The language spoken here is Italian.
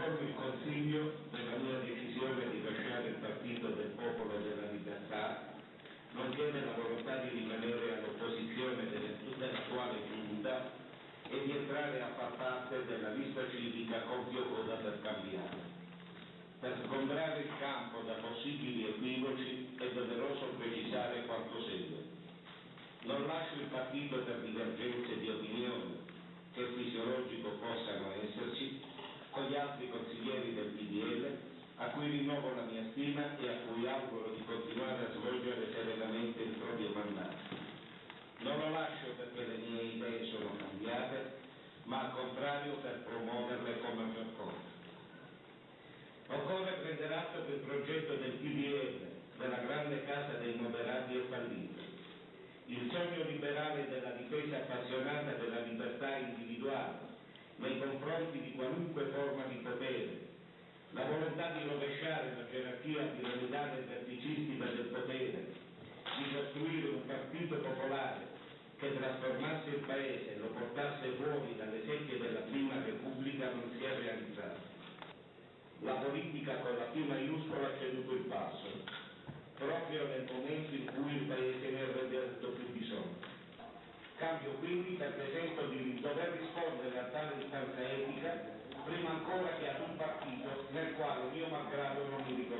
informo il Consiglio della mia decisione di lasciare il Partito del Popolo della Libertà, nonché della volontà di rimanere all'opposizione dell'attuale Giunta e di entrare a far parte della lista civica Compio Coda per Cambiare. Per sgombrare il campo da possibili equivoci è doveroso precisare quanto segue. Non lascio il partito per divergenze di opinione, che è fisiologico possano esserci, con gli altri consiglieri del PDL, a cui rinnovo la mia stima e a cui auguro di continuare a svolgere serenamente il proprio mandato. Non lo lascio perché le mie idee sono cambiate, ma al contrario per promuoverle come percorso. Occorre prendere atto che il progetto del PDL, della grande casa dei moderati, è fallito. Il sogno liberale della difesa appassionata della libertà individuale nei confronti di qualunque forma di potere, la volontà di rovesciare la gerarchia piramidale e verticistica del potere, di costruire un partito popolare che trasformasse il Paese e lo portasse fuori dalle secche della Prima Repubblica non si è realizzato. La politica con la P maiuscola ha ceduto il passo, proprio nel momento in cui il Paese ne avrebbe avuto più bisogno. Cambio quindi perché sento di dover rispondere a tale istanza etica prima ancora che ad un partito nel quale mio malgrado non mi riconosco.